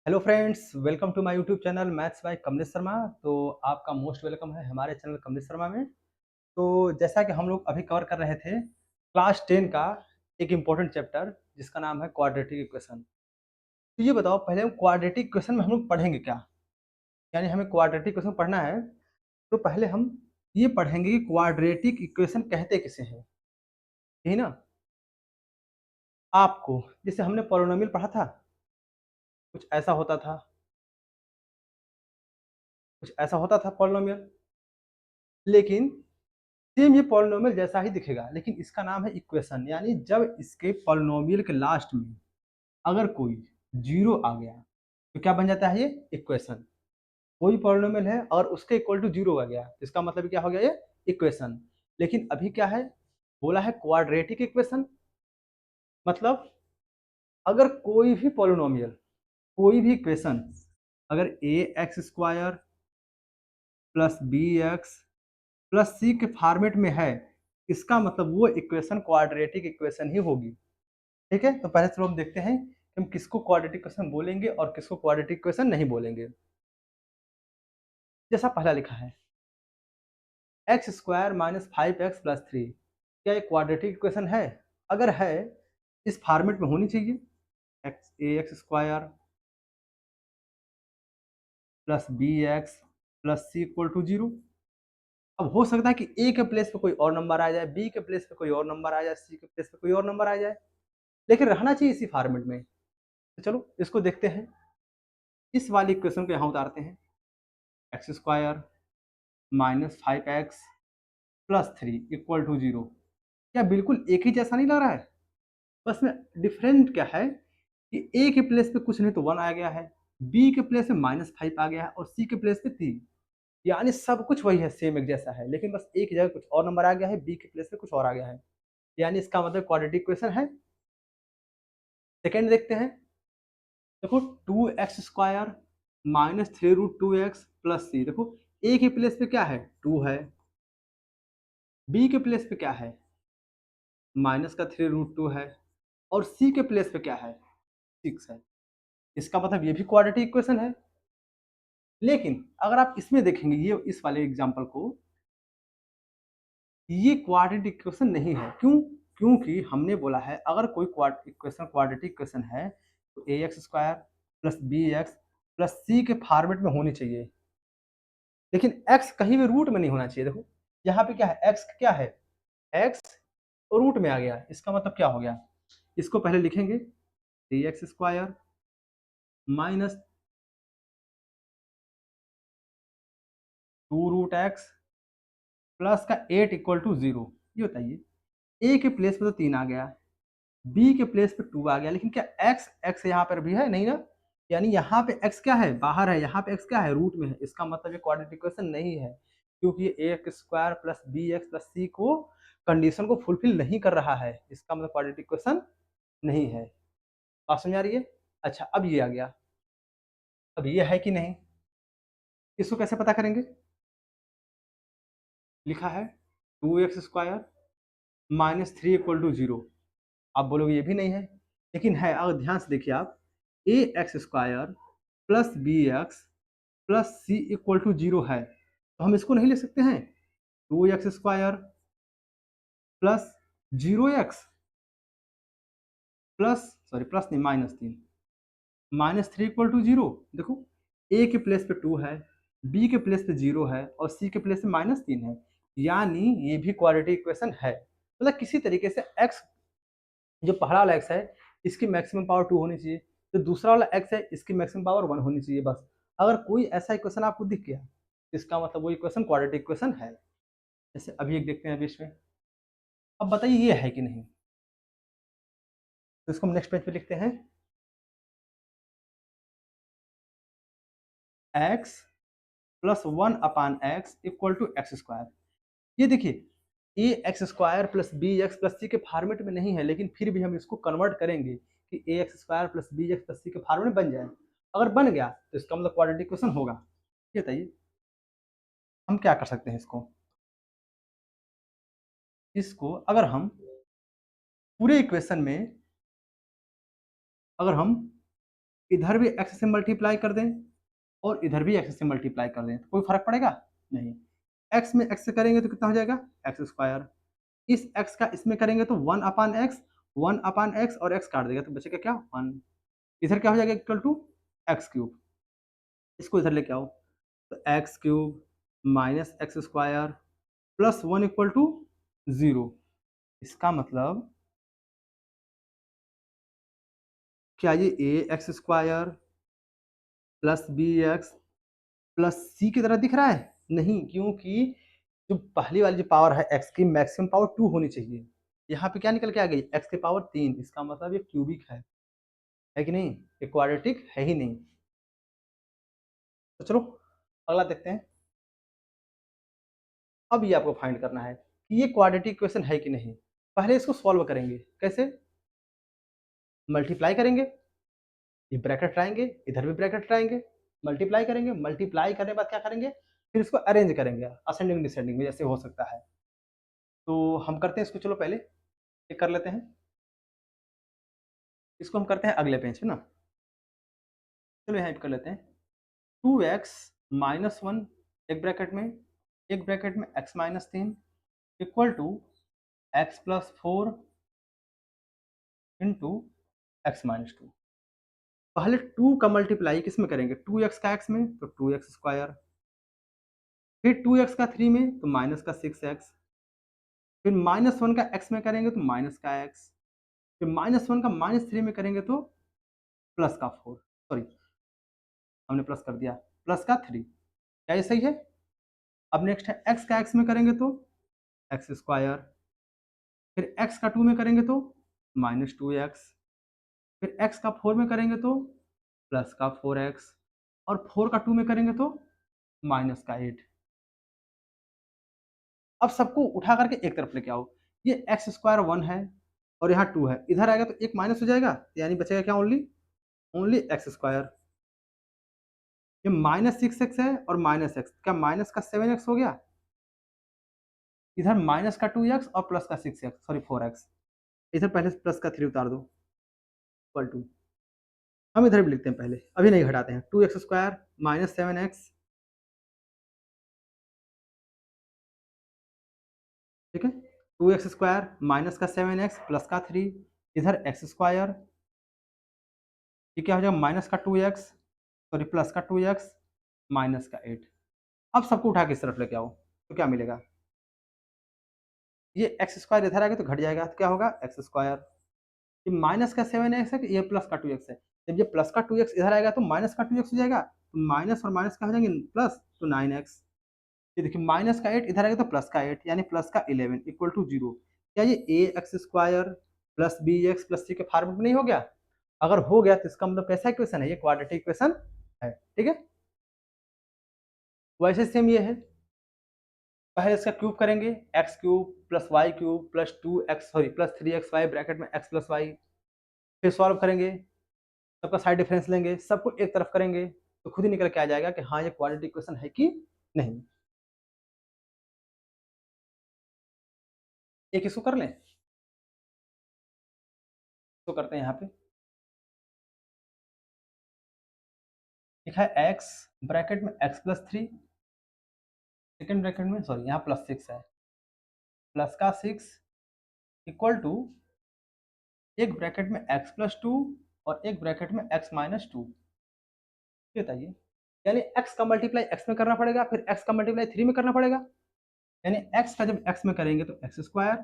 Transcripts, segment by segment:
Hello friends, welcome to my YouTube channel maths by Kamlesh Sharma. तो आपका most welcome है हमारे चैनल कमलेश शर्मा में। तो जैसा कि हम लोग अभी कवर कर रहे थे क्लास 10 का एक इम्पोर्टेंट चैप्टर जिसका नाम है क्वाड्रेटिक इक्वेशन। तो ये बताओ, पहले हम क्वाड्रेटिक इक्वेशन में हम लोग पढ़ेंगे क्या, यानी हमें क्वाड्रेटिक इक्वेशन पढ़ना है। तो पहले हम ये पढ़ेंगे कि क्वाड्रेटिक इक्वेशन कहते किसे हैं, यही ना। आपको जैसे हमने पॉलिनोमियल पढ़ा था, कुछ ऐसा होता था, कुछ ऐसा होता था पॉलिनोमियल, लेकिन सेम ये पॉलिनोमियल जैसा ही दिखेगा, लेकिन इसका नाम है इक्वेशन। यानी जब इसके पॉलिनोमियल के लास्ट में अगर कोई जीरो आ गया तो क्या बन जाता है, ये इक्वेशन। कोई पॉलिनोमियल है और उसके इक्वल टू जीरो आ गया तो इसका मतलब क्या हो गया, ये इक्वेशन। लेकिन अभी क्या है, बोला है क्वाड्रेटिक इक्वेशन। मतलब अगर कोई भी पॉलिनोमियल, कोई भी इक्वेशन अगर a x square plus b x plus c के फॉर्मेट में है, इसका मतलब वो इक्वेशन क्वाड्रेटिक इक्वेशन ही होगी। ठीक है, तो पहले चलो हम देखते हैं कि हम किसको क्वाड्रेटिक इक्वेशन बोलेंगे और किसको क्वाड्रेटिक इक्वेशन नहीं बोलेंगे। जैसा पहला लिखा है x square minus 5x plus 3, क्या एक क्वाड्रेटिक इक्वेशन है? अगर है, इस फॉर्मेट में होनी चाहिए। X a x square plus b x plus c equal to zero. अब हो सकता है कि ए के प्लेस पे कोई और नंबर आ जाए, बी के प्लेस पे कोई और नंबर आ जाए, सी के प्लेस पे कोई और नंबर आ जाए, लेकिन रहना चाहिए इसी फॉर्मेट में। तो चलो इसको देखते हैं, इस वाली इक्वेशन को यहाँ उतारते हैं। X square minus 5x plus 3 equal to zero. क्या बिल्कुल एक ही जैसा नहीं लग रहा है? बस में डिफरेंट क्या है कि ए के प्लेस पे कुछ नहीं तो 1 आ गया है, बी के प्लेस पे -5 आ गया है और सी के प्लेस पे 3। यानी सब कुछ वही है, सेम एक जैसा है, लेकिन बस एक जगह कुछ और नंबर आ गया है, बी के प्लेस पे कुछ और आ गया है। यानी इसका मतलब क्वाड्रेटिक इक्वेशन है। सेकेंड देखते हैं, देखो 2x² माइनस 3√2x प्लस सी। देखो ए के प्लेस पे क्या है, 2 है, बी के प्लेस पे क्या है, माइनस का 3√2 है, और सी के प्लेस पे क्या है, 6 है। इसका मतलब ये भी क्वाड्रेटिक इक्वेशन है। लेकिन अगर आप इसमें देखेंगे, ये इस वाले एग्जांपल को, ये क्वाड्रेटिक इक्वेशन नहीं है। क्यों? क्योंकि हमने बोला है अगर कोई इक्वेशन क्वाड्रेटिक इक्वेशन है तो a x square plus b x plus c के फॉर्मेट में होनी चाहिए, लेकिन x कहीं भी रूट में नहीं होना चाहिए। देखो यहाँ पे क्या है, x क्या है, x रूट में आ गया, इसका मतलब क्या हो गया, इसको पहले लिखेंगे three x square minus 2√x plus का 8 इक्वल टू जीरो। ये बताइए, ए के प्लेस पे तो 3 आ गया, बी के प्लेस पे 2 आ गया, लेकिन क्या x x यहाँ पर भी है? नहीं ना। यानी यहाँ पे x क्या है, बाहर है, यहाँ पे x क्या है, रूट में है। इसका मतलब ये क्वाड्रेटिक इक्वेशन नहीं है, क्योंकि ये a x square plus b x plus c को कंडीशन को फुलफिल नहीं कर रहा है। इसका मतलब क्वाड्रेटिक इक्वेशन नहीं है। बात समझ आ रही है? अच्छा, अब ये आ गया, अब ये है कि नहीं, इसको कैसे पता करेंगे? लिखा है 2x² minus 3 equal to zero. आप बोलोगे ये भी नहीं है, लेकिन है। अगर ध्यान से देखिए आप, a x square plus b x plus c equal to zero है, तो हम इसको नहीं लिख सकते हैं 2x² plus 0x plus, sorry plus नहीं, -3 -3 इक्वल टू जीरो। देखो ए के प्लेस पे 2 है, बी के प्लेस पे 0 है और सी के प्लेस पे -3 है। यानी ये भी क्वाड्रेटिक इक्वेशन है। मतलब किसी तरीके से x, जो पहला वाला x है, इसकी मैक्सिमम पावर 2 होनी चाहिए, जो दूसरा वाला x है इसकी मैक्सिमम पावर 1 होनी चाहिए। बस अगर कोई ऐसा इक्वेशन आपको दिख गया, इसका मतलब वो इक्वेशन क्वाड्रेटिक इक्वेशन है। जैसे अभी एक देखते हैं बीच में। अब बताइए ये है कि नहीं, तो इसको हम नेक्स्ट पेज पे लिखते हैं। x plus 1/x equal to x square. ये देखिए a x square plus b x plus c के फॉर्मेट में नहीं है, लेकिन फिर भी हम इसको कन्वर्ट करेंगे कि a x square plus b x plus c के फॉर्मेट में बन जाए। अगर बन गया तो इसका मतलब क्वाड्रेटिक इक्वेशन होगा। ये बताइए हम क्या कर सकते हैं इसको। इसको अगर हम पूरे इक्वेशन में, अगर हम इधर भी x से मल्टीप्लाई कर दें और इधर भी x से मल्टीप्लाई कर दें, तो कोई फर्क पड़ेगा नहीं। x में x से करेंगे तो कितना हो जाएगा एक्स स्क्वायर, इस x का इसमें करेंगे तो 1/x और x काट देगा तो बचेगा क्या 1। इधर क्या हो जाएगा इक्वल टू एक्स क्यूब, इसको इधर लेके आओ तो x cube minus x square plus 1 equal to 0। इसका मतलब क्या ये a x square plus b x plus c की तरह दिख रहा है? नहीं, क्योंकि जो पहली वाली जो पावर है एक्स की मैक्सिमम पावर 2 होनी चाहिए। यहाँ पे क्या निकल के आ गई एक्स की पावर 3, इसका मतलब ये क्यूबिक है कि नहीं? ये क्वाड्रेटिक है ही नहीं। तो चलो अगला देखते हैं। अब ये आपको फाइंड करना है कि ये क्वाड्रेटिक इक्वेशन है कि नहीं। पहले इसको सॉल्व करेंगे, कैसे? मल्टीप्लाई करेंगे, ये ब्रैकेट लाएंगे, इधर भी ब्रैकेट लाएंगे, मल्टीप्लाई करेंगे, मल्टीप्लाई करने के बाद क्या करेंगे, फिर इसको अरेंज करेंगे असेंडिंग डिसेंडिंग में, जैसे हो सकता है। तो हम करते हैं इसको, चलो पहले ये कर लेते हैं, इसको हम करते हैं अगले पेज पे ना। चलो यहाँ कर लेते हैं 2x माइनस 1 एक ब्रैकेट में x minus 3 equal to x plus 4 into x minus 2। पहले 2 का मल्टीप्लाई किस में करेंगे, 2x का x में तो 2x स्क्वायर, फिर 2x का 3 में तो माइनस का 6x, फिर माइनस 1 का x में करेंगे तो माइनस का x, फिर माइनस 1 का माइनस 3 में करेंगे तो प्लस का 4, सॉरी हमने प्लस कर दिया, प्लस का 3। क्या ये सही है? अब नेक्स्ट है x का x में करेंगे तो एक्स स्क्वायर, फिर x का 2 में करेंगे तो माइनस 2x, फिर x का 4 में करेंगे तो प्लस का 4x, और 4 का 2 में करेंगे तो माइनस का 8। अब सबको उठा करके एक तरफ लेके आओ, ये एक्स स्क्वायर 1 है और यहाँ 2 है, इधर आएगा तो एक माइनस हो जाएगा, यानी बचेगा क्या ओनली ओनली एक्स स्क्वायर। ये माइनस 6x है और माइनस एक्स, क्या माइनस का 7x हो गया, इधर माइनस का 2x और प्लस का 6x सॉरी 4x, इधर पहले प्लस का 3 उतार दो इक्वल टू, हम इधर भी लिखते हैं पहले, अभी नहीं घटाते हैं, 2x स्क्वायर माइनस 7x, ठीक है, 2x स्क्वायर माइनस का 7x प्लस का 3, इधर एक्स स्क्वायर, ये क्या हो जाएगा माइनस का 2x सॉरी प्लस का 2x माइनस का 8। अब सबको उठा के इस तरफ लेके आओ तो क्या मिलेगा, ये एक्स स्क्वायर इधर आएगा तो घट जाएगा, तो क्या होगा एक्स स्क्वायर, ये माइनस का 7x है, ये प्लस का 2x है, जब ये प्लस का 2x इधर आएगा तो माइनस का 2x हो जाएगा, तो माइनस और माइनस का हो जाएंगे प्लस, तो 9x, ये देखिए माइनस का 8 इधर आएगा तो प्लस का 8 यानी प्लस का 11 इक्वल टू 0। क्या ये a x square plus b x plus c के फॉर्मेट में नहीं हो गया? अगर हो गया तो इसका मतलब कैसा इक्वेशन है, ये क्वाड्रेटिक इक्वेशन है, ठीक है। वैसे सेम ये है, पहले इसका क्यूब करेंगे, x cube plus y cube plus 2x sorry plus 3xy bracket में x प्लस वाई, फिर सॉल्व करेंगे, सबका साइड डिफरेंस लेंगे, सबको एक तरफ करेंगे तो खुद ही निकल के आ जाएगा कि हाँ ये क्वाड्रेटिक इक्वेशन है कि नहीं। एक इसको कर लें, तो करते हैं यहाँ पे, लिखा है x ब्रैकेट में x प्लस 3, सेकेंड ब्रैकेट में सॉरी यहाँ प्लस 6 है, प्लस का 6 इक्वल टू एक ब्रैकेट में x प्लस 2 और एक ब्रैकेट में x माइनस 2। ये बताइए, यानी x का मल्टीप्लाई x में करना पड़ेगा, फिर x का मल्टीप्लाई 3 में करना पड़ेगा, यानी x का जब x में करेंगे तो एक्स स्क्वायर,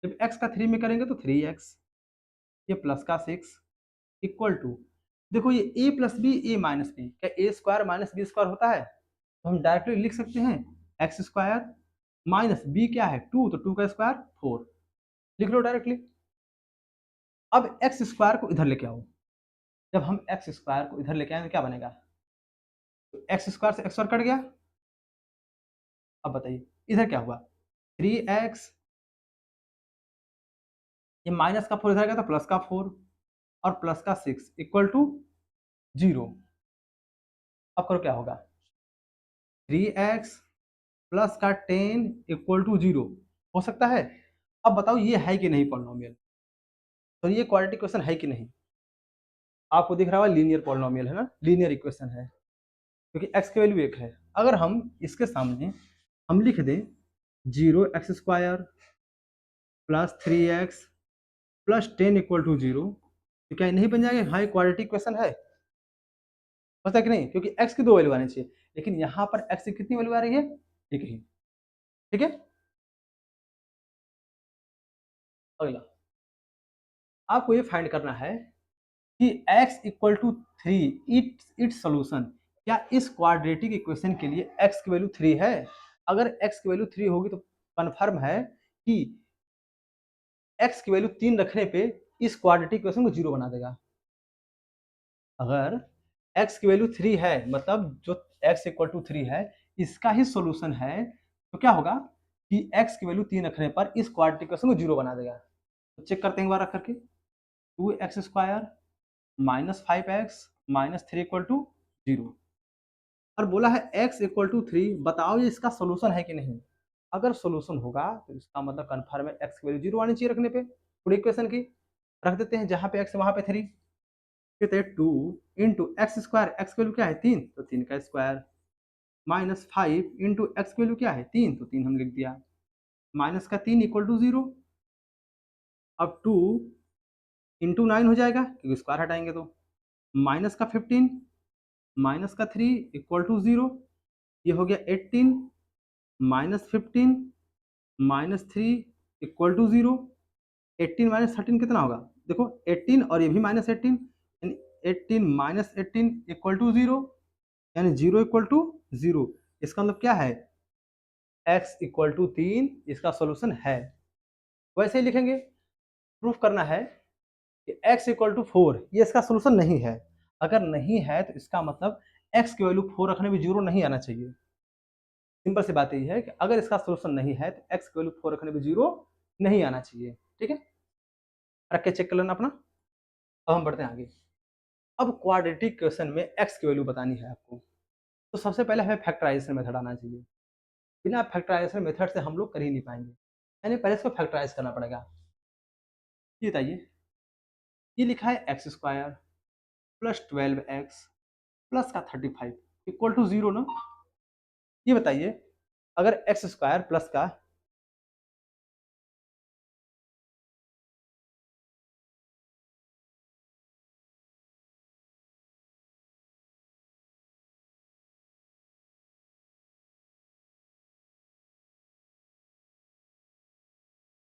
जब x का 3 में करेंगे तो 3x, ये प्लस का 6 इक्वल टू, देखो ये a plus b a minus b, क्या a square minus b square होता है? तो हम डायरेक्टली लिख सकते हैं एक्स स्क्वायर माइनस बी क्या है 2, तो 2 का स्क्वायर 4, लिख लो डायरेक्टली। अब एक्स स्क्वायर को इधर लेके आओ, जब हम एक्स स्क्वायर को इधर लेके आए तो क्या बनेगा, तो एक्स स्क्वायर से एक्स स्क्वायर कट गया। अब बताइए इधर क्या हुआ, 3x, ये माइनस का 4 इधर गया तो प्लस का 4 और प्लस का 6 इक्वल टू 0। अब करो क्या होगा, 3x प्लस का 10 इक्वल टू 0 हो सकता है? अब बताओ ये है कि नहीं पॉलिनोमियल, तो ये क्वाड्रेटिक इक्वेशन है कि नहीं? आपको दिख रहा होगा लीनियर पॉलिनोमियल है ना, लीनियर इक्वेशन है, क्योंकि x की वैल्यू 1 है। अगर हम इसके सामने हम लिख दें 0x² plus 3x plus 10 equal to 0, तो क्या नहीं बन जाएगा? हाँ, क्वाड्रेटिक इक्वेशन है, पता है कि नहीं? क्योंकि x की 2 वैल्यू आनी चाहिए, लेकिन यहाँ पर x की कितनी वैल्यू आ रही है? एक ही। ठीक है, अगला आपको ये फाइंड करना है कि x equal to 3 it's solution, क्या इस क्वाड्रेटिक इक्वेशन के लिए x की वैल्यू 3 है? अगर x की वैल्यू 3 होगी तो कन्फर्म है कि x की वैल्यू 3 रखने पे इस क्वाड्रेटिक इक्वेशन को 0 बना देगा। अगर x की वैल्यू 3 है, मतलब जो x इक्वल टू 3 है इसका ही सोल्यूशन है, तो क्या होगा कि x की वैल्यू 3 रखने पर इस क्वाड्रेटिक इक्वेशन को 0 बना देगा। तो चेक करते हैं एक बार रख करके, 2x² minus 5x minus 3 equal to 0, और बोला है x इक्वल टू 3, बताओ ये इसका सोल्यूशन है कि नहीं। अगर सोल्यूशन होगा तो इसका मतलब कन्फर्म है x की वैल्यू 0 आनी चाहिए रखने पे, पूरी इक्वेशन की। रख देते हैं, जहां पे x है वहां पे 3, कहते हैं 2 इंटू x², x की वैल्यू क्या है 3, तो 3 का स्क्वायर, माइनस 5 इंटू एक्स की वैल्यू क्या है 3, तो 3 हम लिख दिया, माइनस का 3 इक्वल टू 0। अब 2 इंटू 9 हो जाएगा क्योंकि स्क्वायर हटाएंगे तो, माइनस का 15 माइनस का 3 इक्वल टू 0, ये हो गया 18 minus 15 minus 3 equal to 0। 18 minus 13 कितना होगा? देखो 18 और ये भी माइनस 18, यानी 18 माइनस 18 इक्वल टू 0, यानी 0 इक्वल टू 0। इसका मतलब क्या है? x इक्वल टू 3 इसका सोल्यूशन है। वैसे ही लिखेंगे, प्रूफ करना है कि x इक्वल टू 4 ये इसका सोल्यूशन नहीं है। अगर नहीं है तो इसका मतलब x की वैल्यू 4 रखने में 0 नहीं आना चाहिए। सिंपल सी बात यही है कि अगर इसका सोल्यूशन नहीं है तो x की वैल्यू 4 रखने में 0 नहीं आना चाहिए। ठीक है, रख के चेक कर लेना अपना। अब हम बढ़ते हैं आगे। अब क्वाड्रेटिक क्वेश्चन में x की वैल्यू बतानी है आपको, तो सबसे पहले हमें फैक्टराइजेशन मेथड आना चाहिए। बिना फैक्टराइजेशन मेथड से हम लोग कर ही नहीं पाएंगे, यानी पहले इसको फैक्टराइज करना पड़ेगा। ये बताइए, ये लिखा है x² प्लस 12x प्लस का 35 इक्वल टू 0 ना। ये बताइए, अगर x² प्लस का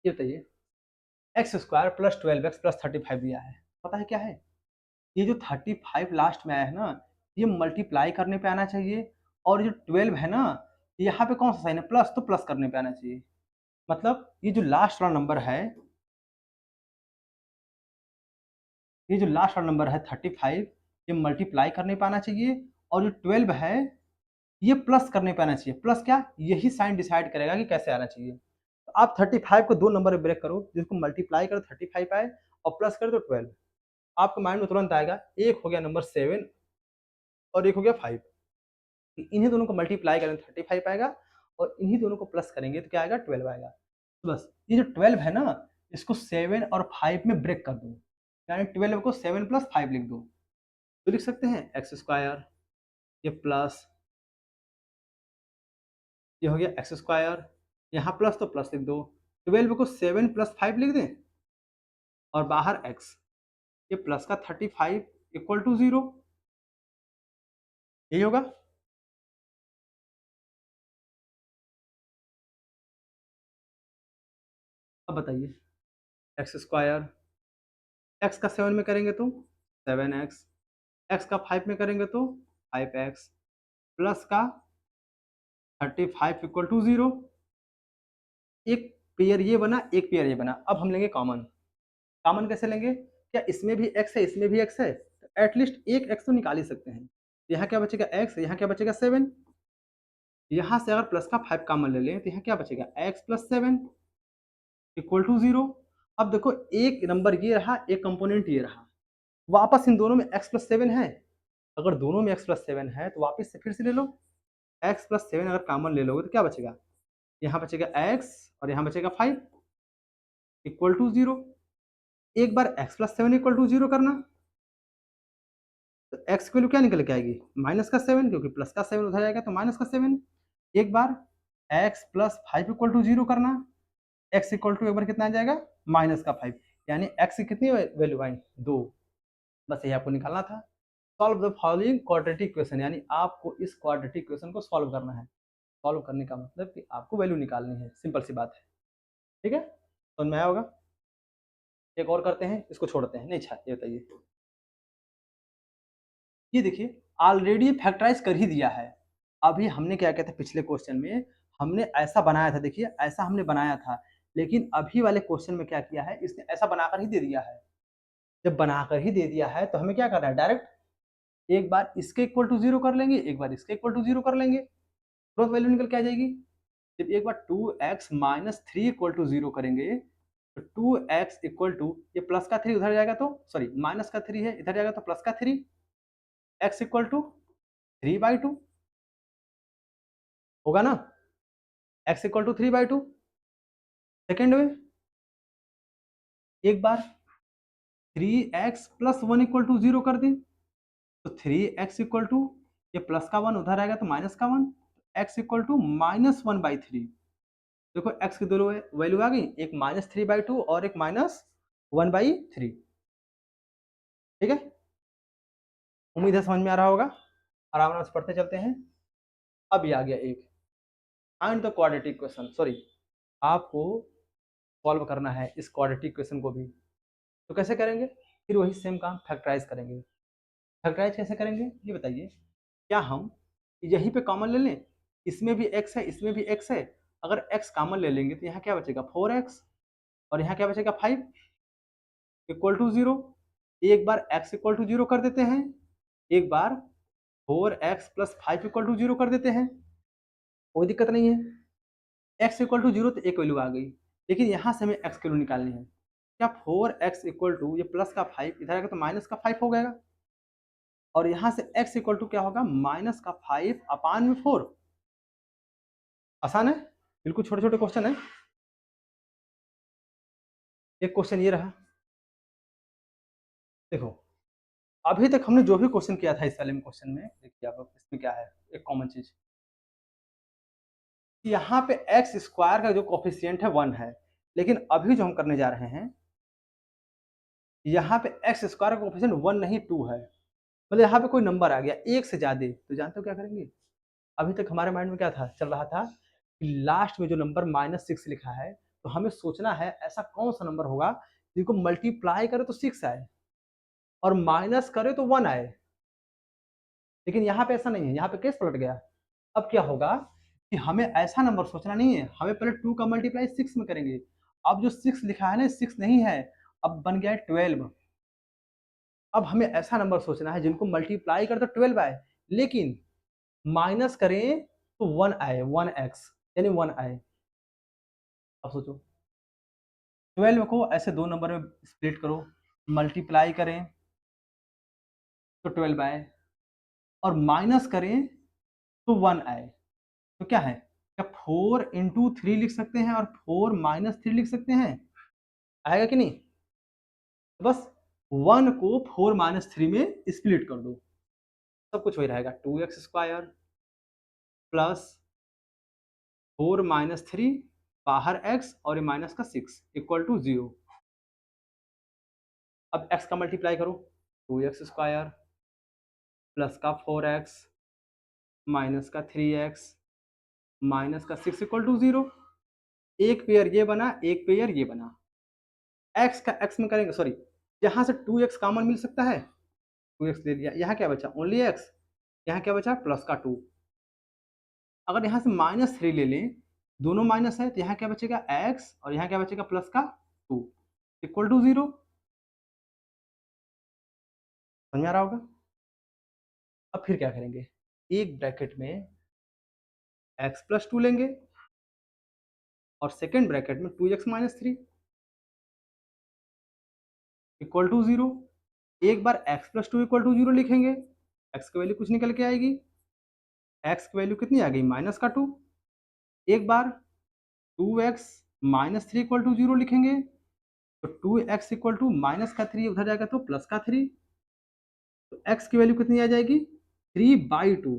ये बताइए x² प्लस 12x प्लस 35 दिया है, पता है क्या है? ये जो 35 लास्ट में आया है ना, ये मल्टीप्लाई करने पे आना चाहिए, और जो 12 है ना, यहाँ पे कौन सा साइन है? प्लस, तो प्लस करने पे आना चाहिए। मतलब ये जो लास्ट वाला नंबर है, ये जो लास्ट वाला नंबर है 35, ये मल्टीप्लाई करने पे आना चाहिए, और जो 12 है ये प्लस करने पे आना चाहिए। प्लस क्या? यही साइन डिसाइड करेगा कि कैसे आना चाहिए। तो आप 35 को दो नंबर में ब्रेक करो, जिसको मल्टीप्लाई करो 35 आए और प्लस करो तो 12। आपके माइंड में तुरंत आएगा, एक हो गया नंबर 7 और एक हो गया 5। इन्हीं दोनों को मल्टीप्लाई करें 35 आएगा, और इन्हीं दोनों को प्लस करेंगे तो क्या आएगा? 12 आएगा। तो बस ये जो 12 है ना, इसको 7 और 5 में ब्रेक कर दो, यानी 12 को 7 प्लस 5 लिख दो, तो लिख सकते हैं x², ये प्लस, ये हो गया x², यहाँ प्लस तो प्लस लिख दो, 12 को 7 प्लस 5 लिख दें, और बाहर x, ये प्लस का 35 इक्वल टू 0, यही होगा। अब बताइए, x², x का 7 में करेंगे तो 7x, x का 5 में करेंगे तो 5x, प्लस का 35 इक्वल टू 0। एक पेयर ये बना, एक पेयर ये बना। अब हम लेंगे कॉमन। कॉमन कैसे लेंगे? क्या इसमें भी x है, इसमें भी x है, तो एटलीस्ट एक x तो निकाल ही सकते हैं। यहाँ क्या बचेगा? x, यहाँ क्या बचेगा? 7। यहाँ से अगर प्लस का 5 कॉमन ले लें तो यहाँ क्या बचेगा? x plus 7 equal to 0। अब देखो, एक नंबर ये रहा, एक कंपोनेंट ये रहा, वापस इन दोनों में x प्लस 7 है। अगर दोनों में x प्लस 7 है तो वापस से फिर से ले लो, x प्लस 7 अगर कॉमन ले लोगे तो क्या बचेगा? यहाँ बचेगा x और यहाँ बचेगा 5 इक्वल टू 0। एक बार x प्लस 7 इक्वल टू 0 करना, एक्स की वैल्यू क्या निकल के आएगी, माइनस का 7, क्योंकि प्लस का 7 उधर जाएगा तो माइनस का 7। एक बार एक्स प्लस 5 इक्वल टू 0 करना, एक्स इक्वल टू एक बार कितना आ जाएगा, माइनस का 5, यानी एक्स की कितनी वैल्यू आई, 2। बस यही आपको निकालना था। Solve the following quadratic equation, यानी आपको इस क्वाड्रेटिक इक्वेशन को सॉल्व करना है। सॉल्व करने का मतलब कि आपको वैल्यू निकालनी है, सिंपल सी बात है। ठीक है, समझ में आया होगा। एक और करते हैं, इसको छोड़ते हैं, नहीं अच्छा ये बताइए, ये देखिए ऑलरेडी फैक्टराइज कर ही दिया है। अभी हमने क्या किया था पिछले क्वेश्चन में, हमने ऐसा बनाया था, देखिए ऐसा हमने बनाया था, लेकिन अभी वाले क्वेश्चन में क्या किया है, इसने ऐसा बनाकर ही दे दिया है। जब बनाकर ही दे दिया है तो हमें क्या करना है, डायरेक्ट एक बार इसके इक्वल टू 0 कर लेंगे, एक बार इसके इक्वल टू 0 कर लेंगे, तुरंत वैल्यू निकल के आ जाएगी। जब एक बार 2x माइनस 3 इक्वल टू 0 करेंगे तो 2x इक्वल टू, ये प्लस का 3 उधर जाएगा तो सॉरी माइनस का 3 है, इधर जाएगा तो प्लस का 3, x इक्वल टू 3/2 होगा ना, x इक्वल टू 3/2। सेकेंड में एक बार 3x प्लस 1 इक्वल टू 0 कर दें तो 3x इक्वल टू, ये प्लस का 1 उधर आएगा तो माइनस का 1, x इक्वल टू -1/3। देखो x की दो वैल्यू आ गई, एक -3/2 और एक -1/3। ठीक है, उम्मीद है समझ में आ रहा होगा। आराम आराम से पढ़ते चलते हैं। अब ये आ गया एक, find the quadratic equation, sorry आपको सॉल्व करना है इस क्वाड्रेटिक इक्वेशन को भी। तो कैसे करेंगे, फिर वही सेम काम, फैक्टराइज करेंगे। फैक्टराइज कैसे करेंगे ये बताइए, क्या हम यहीं पे कॉमन ले लें, इसमें भी x है इसमें भी x है, अगर x कॉमन ले लेंगे तो यहाँ क्या बचेगा 4x, और यहाँ क्या बचेगा 5 इक्वल टू 0। एक बार x इक्वल टू 0 कर देते हैं, एक बार 4x प्लस 5 इक्वल टू 0 कर देते हैं, कोई दिक्कत नहीं है। x इक्वल टू 0 तो एक वैल्यू आ गई, लेकिन यहाँ से हमें x की वैल्यू निकालनी है। क्या 4x इक्वल टू, ये प्लस का 5 इधर आएगा तो माइनस का 5 हो जाएगा, और यहाँ से x इक्वल टू क्या होगा, माइनस का 5 अपान में 4। आसान है, बिल्कुल छोटे छोटे क्वेश्चन है। एक क्वेश्चन ये रहा, देखो अभी तक हमने जो भी क्वेश्चन किया था इस वाले में क्वेश्चन में, देखिए आप इसमें क्या है, एक कॉमन चीज, यहाँ पे एक्स स्क्वायर का जो कोफिशिएंट है 1 है, लेकिन अभी जो हम करने जा रहे हैं, यहाँ पे एक्स स्क्वायर का कोफिशिएंट 1 नहीं 2 है, मतलब यहाँ पे कोई नंबर आ गया एक से ज्यादा, तो जानते हो क्या करेंगे। अभी तक हमारे माइंड में क्या था, चल रहा था कि लास्ट में जो नंबर -6 लिखा है, तो हमें सोचना है ऐसा कौन सा नंबर होगा जिनको मल्टीप्लाई करे तो 6 आए और माइनस करे तो 1 आए, लेकिन यहाँ पे ऐसा नहीं है, यहाँ पे केस पलट गया। अब क्या होगा कि हमें ऐसा नंबर सोचना नहीं है, हमें पहले 2 का मल्टीप्लाई 6 में करेंगे। अब जो 6 लिखा है ना, 6 नहीं है, अब बन गया है 12। अब हमें ऐसा नंबर सोचना है जिनको मल्टीप्लाई कर तो 12 आए, लेकिन माइनस करें तो 1 आए, 1x यानी 1 आए। अब सोचो 12 को ऐसे दो नंबर में स्प्लिट करो, मल्टीप्लाई करें तो 12 आए, और माइनस करें तो 1 आए। तो क्या है, क्या 4 इंटू 3 लिख सकते हैं और 4 माइनस 3 लिख सकते हैं, आएगा कि नहीं। तो बस 1 को 4 माइनस 3 में स्प्लिट कर दो, सब कुछ वही रहेगा, 2x स्क्वायर प्लस 4 माइनस 3 बाहर x और ये माइनस का 6 इक्वल टू 0। अब x का मल्टीप्लाई करो, 2x स्क्वायर प्लस का 4x माइनस का 3x माइनस का 6 इक्वल टू 0। एक पेयर ये बना, एक पेयर ये बना, x का x में करेंगे, सॉरी यहाँ से 2x कॉमन मिल सकता है, 2x ले लिया, यहाँ क्या बचा ओनली x, यहाँ क्या बचा प्लस का 2। अगर यहाँ से -3 ले लें, दोनों माइनस है, तो यहाँ क्या बचेगा x और यहाँ क्या बचेगा प्लस का 2 इक्वल टू 0। समझ में आ रहा होगा। अब फिर क्या करेंगे, एक ब्रैकेट में x प्लस 2 लेंगे और सेकेंड ब्रैकेट में 2x माइनस 3 इक्वल टू 0। एक बार x प्लस 2 इक्वल टू 0 लिखेंगे, x की वैल्यू कुछ निकल के आएगी, x की वैल्यू कितनी आ गई माइनस का 2। एक बार 2x माइनस 3 इक्वल टू 0 लिखेंगे, तो 2x इक्वल टू माइनस का 3 उधर जाएगा तो प्लस का 3, तो x की वैल्यू कितनी आ जाएगी 3/2,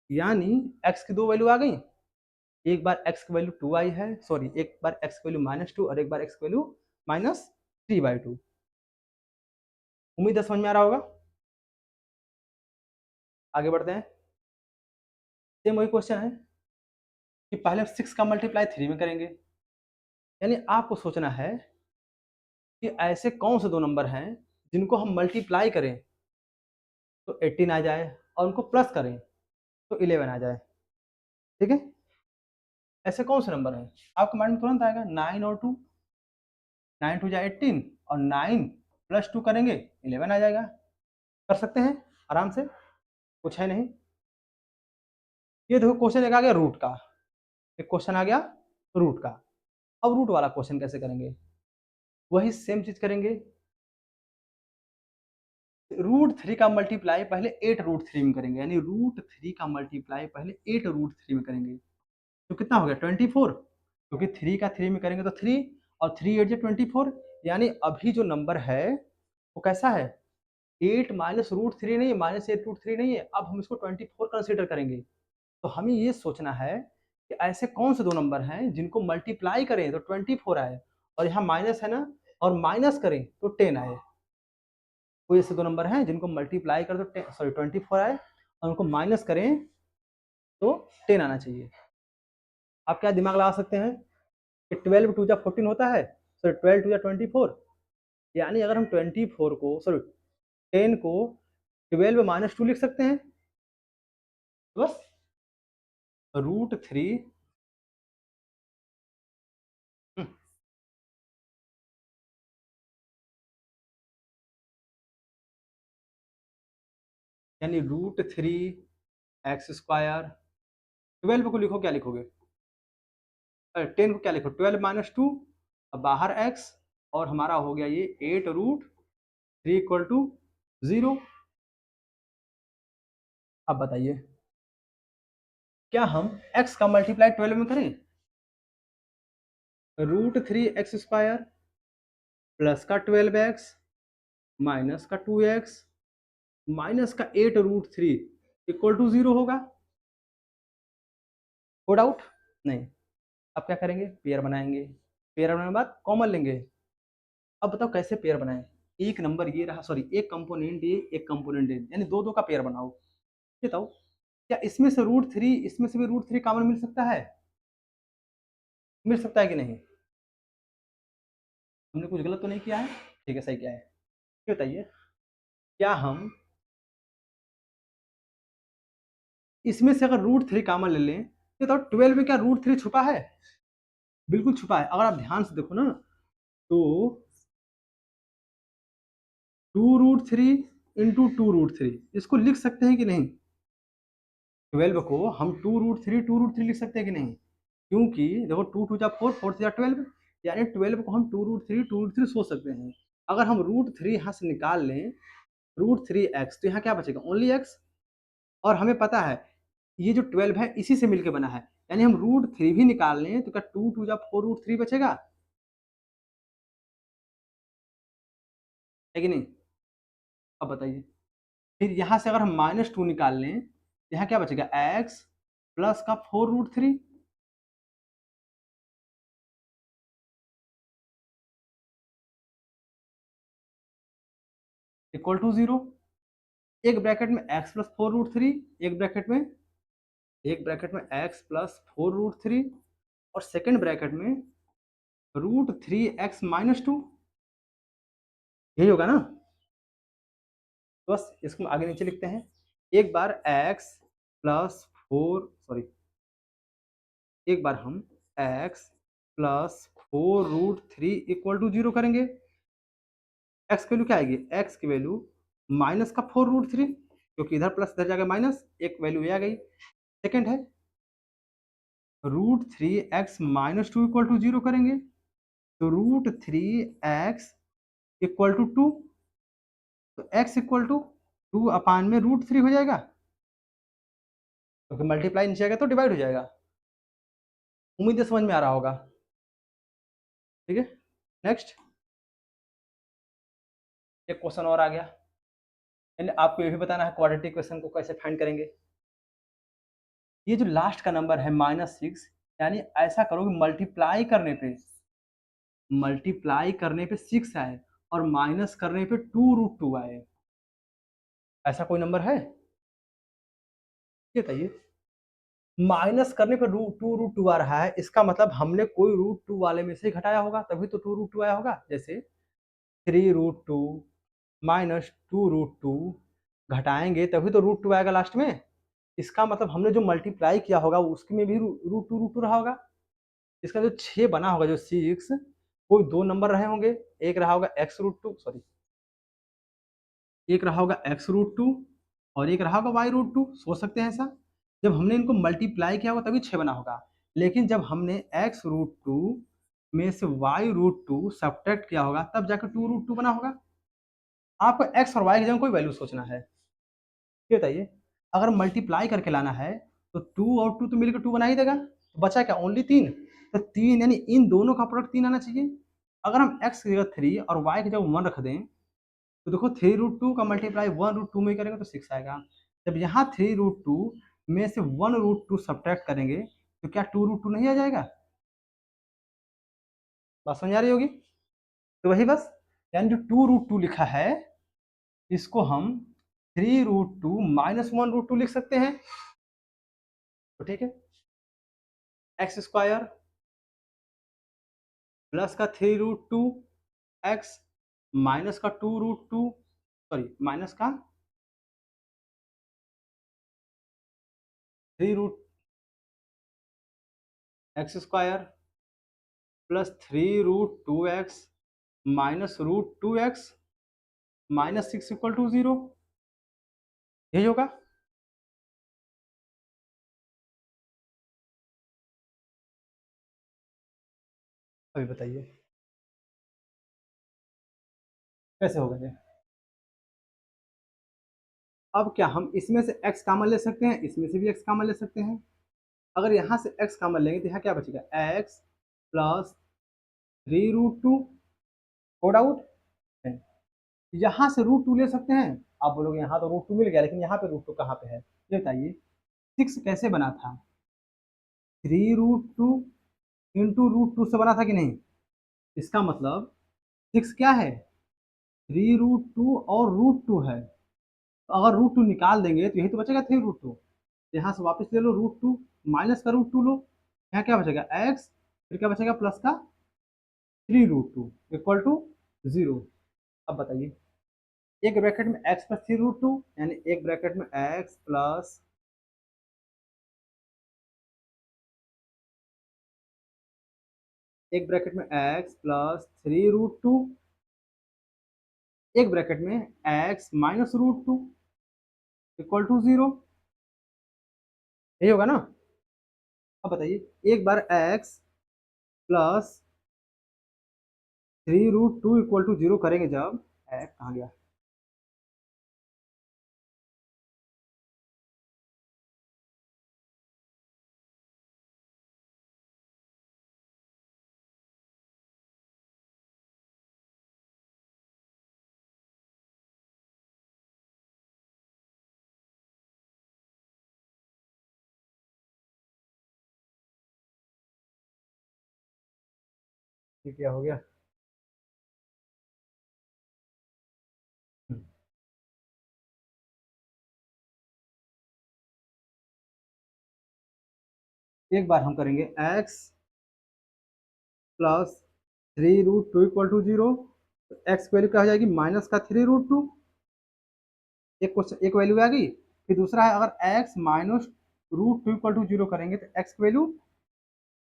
यानी x की दो वैल्यू आ गई। एक बार x की वैल्यू 2 आई है, सॉरी एक बार x की वैल्यू -2 और एक बार x की वैल्यू -3/2। उम्मीद है समझ में आ रहा होगा। आगे बढ़ते हैं। सेम वही क्वेश्चन है कि पहले 6 का मल्टीप्लाई 3 में करेंगे, यानी आपको सोचना है कि ऐसे कौन से दो नंबर हैं जिनको हम मल्टीप्लाई करें तो 18 आ जाए और उनको प्लस करें तो 11 आ जाए। ठीक है, ऐसे कौन से नंबर हैं आपके माइंड में तुरंत आएगा 9 और 2, 9 टू जा 18 और 9 + 2 करेंगे 11 आ जाएगा। कर सकते हैं आराम से, कुछ है नहीं। ये देखो क्वेश्चन एक आ गया रूट का, एक क्वेश्चन आ गया रूट का। अब रूट वाला क्वेश्चन कैसे करेंगे, वही सेम चीज करेंगे। √3 का मल्टीप्लाई पहले 8√3 में करेंगे, यानी √3 का मल्टीप्लाई पहले 8√3 में करेंगे तो कितना हो गया 24, क्योंकि 3 का 3 में करेंगे तो 3 और 3 8 24, यानी अभी जो नंबर है वो कैसा है 8 माइनस √3 नहीं है, -8√3 नहीं है, अब हम इसको 24 कंसिडर करेंगे। तो हमें ये सोचना है कि ऐसे कौन से दो नंबर हैं जिनको मल्टीप्लाई करें तो 24 आए और यहाँ माइनस है ना, और माइनस करें तो 10 आए। कोई ऐसे दो नंबर हैं जिनको मल्टीप्लाई कर तो सॉरी 24 आए और उनको माइनस करें तो 10 आना चाहिए। आप क्या दिमाग लगा सकते हैं कि 12 2 जा 14 होता है, सॉरी 12 2 जा 24, यानी अगर हम 24 को सॉरी 10 को 12 -2 लिख सकते हैं, तो बस √3 यानी √3x²। 12 को लिखो, क्या लिखोगे 10 को क्या लिखो 12 -2 अब बाहर x और हमारा हो गया ये 8√3 = 0। अब बताइए क्या हम x का मल्टीप्लाई 12 में करें, √3x² प्लस का 12x माइनस का 2x माइनस का 8√3 = 0 होगा। हो डाउट नहीं। अब क्या करेंगे पेयर बनाएंगे, पेयर बनाने के बाद कॉमन लेंगे। अब बताओ कैसे पेयर बनाएं, एक नंबर ये रहा, सॉरी एक कंपोनेंट ये एक कंपोनेंट ये, यानी दो दो का पेयर बनाओ। बताओ क्या इसमें से √3 इसमें से भी √3 कॉमन मिल सकता है, मिल सकता है कि नहीं, हमने कुछ गलत तो नहीं किया है, ठीक है सही किया है। ये बताइए क्या हम इसमें से अगर √3 कॉमन ले लें तो बताओ 12 में क्या √3 छुपा है, बिल्कुल छुपा है। अगर आप ध्यान से देखो ना तो 2√3 इंटू 2√3 इसको लिख सकते हैं कि नहीं, 12 को हम 2√3 लिख सकते हैं कि नहीं, क्योंकि देखो 2 2 जा 4 4 जा 12, यानी 12 को हम 2√3 सोच सकते हैं। अगर हम √3 यहाँ से निकाल लें √3x तो यहाँ क्या बचेगा ओनली x, और हमें पता है ये जो 12 है इसी से मिलकर बना है, यानी हम √3 भी निकाल लें तो क्या 2 2 जा 4√3 बचेगा, है कि नहीं। अब बताइए फिर यहाँ से अगर हम -2 निकाल लें यहाँ क्या बचेगा x प्लस का 4√3 = 0। एक ब्रैकेट में x प्लस 4√3, एक ब्रैकेट में x प्लस 4√3 और सेकेंड ब्रैकेट में √3x-2, यही होगा ना। तो बस इसको आगे नीचे लिखते हैं, एक बार x प्लस 4 सॉरी एक बार हम x प्लस 4√3 = 0 करेंगे। x की वैल्यू क्या आएगी, x की वैल्यू माइनस का 4√3, क्योंकि इधर प्लस इधर जाएगा माइनस, एक वैल्यू ये आ गई। सेकेंड है √3x-2 = 0 करेंगे तो √3x = 2, तो x = 2 अपान में √3 हो जाएगा, क्योंकि मल्टीप्लाई नीचे आएगा तो डिवाइड हो जाएगा। उम्मीद है समझ में आ रहा होगा। ठीक है नेक्स्ट एक क्वेश्चन और आ गया, यानी आपको ये भी बताना है क्वाड्रेटिक इक्वेशन को कैसे फाइंड करेंगे। ये जो लास्ट का नंबर है -6, यानी ऐसा करो कि मल्टीप्लाई करने पे 6 आए और माइनस करने पे 2√2 आए। ऐसा कोई नंबर है? ये बताइए। माइनस करने पे 2√2 आ रहा है, इसका मतलब हमने कोई √2 वाले में से घटाया होगा, तभी तो 2√2 आया होगा। जैसे 3√2 माइनस 2√2 घटाएंगे तभी तो √2 आएगा लास्ट में। इसका मतलब हमने जो मल्टीप्लाई किया होगा उसके में भी √2 रहा होगा। इसका जो 6 बना होगा, जो 6, कोई दो नंबर रहे होंगे। एक रहा होगा x√2, सॉरी, एक रहा होगा x√2 और एक रहा होगा y√2। सोच सकते हैं ऐसा। जब हमने इनको मल्टीप्लाई किया होगा तभी 6 बना होगा। लेकिन जब हमने x√2 में से y√2 सब्ट्रैक्ट किया होगा तब जाकर 2√2 बना होगा। आपको x और y की जगह कोई वैल्यू सोचना है। ये बताइए, अगर मल्टीप्लाई करके लाना है तो 2 और 2 तो मिलकर 2 बना ही देगा, तो बचा क्या, ओनली 3। तो 3 यानी इन दोनों का प्रोडक्ट 3 आना चाहिए। अगर हम x की जगह 3 और y की जगह 1 रख दें तो देखो 3√2 का मल्टीप्लाई 1√2 में करेंगे तो 6 आएगा। जब यहाँ 3√2 में से 1√2 सब्ट्रैक्ट करेंगे तो क्या 2√2 नहीं आ जाएगा? बात समझ आ रही होगी। तो वही बस, यानी जो 2√2 लिखा है इसको हम 3√2 माइनस 1√2 लिख सकते हैं। तो ठीक है, एक्स स्क्वायर प्लस का 3√2 एक्स माइनस का 2√2, सॉरी माइनस का 3 x square plus 3√2x minus √2x minus 6 equal to 0। यही होगा। अभी बताइए कैसे होगा ये। अब क्या हम इसमें से x कॉमन ले सकते हैं, इसमें से भी x कॉमन ले सकते हैं। अगर यहाँ से x कॉमन लेंगे तो यहाँ क्या बचेगा, x प्लस 3√2। हो डाउट है? यहाँ से √2 ले सकते हैं। आप बोलोगे यहाँ तो √2 मिल गया, लेकिन यहाँ पे √2 कहाँ पे है, ये बताइए। 6 कैसे बना था, 3√2 इंटू √2 से बना था कि नहीं। इसका मतलब 6 क्या है, 3√2 और √2 है। तो अगर √2 निकाल देंगे तो यही तो बचेगा 3√2। यहाँ से वापस ले लो √2 माइनस का √2 लो, यहाँ क्या बचेगा x, फिर क्या बचेगा प्लस का 3√2 इक्वल टू 0। अब बताइए, एक ब्रैकेट में x प्लस 3√2 यानी एक ब्रैकेट में x प्लस एक ब्रैकेट में x प्लस 3√2, एक ब्रैकेट में x माइनस √2 इक्वल टू 0। यही होगा ना। अब बताइए, एक बार x प्लस 3√2 इक्वल टू 0 करेंगे जब, x कहाँ गया, ये क्या हो गया। एक बार हम करेंगे x plus 3√2 equal to 0, x की वैल्यू क्या हो जाएगी, माइनस का 3√2। एक क्वेश्चन, एक वैल्यू आ गई। फिर दूसरा है, अगर x माइनस √2 इक्वल टू 0 करेंगे तो x की वैल्यू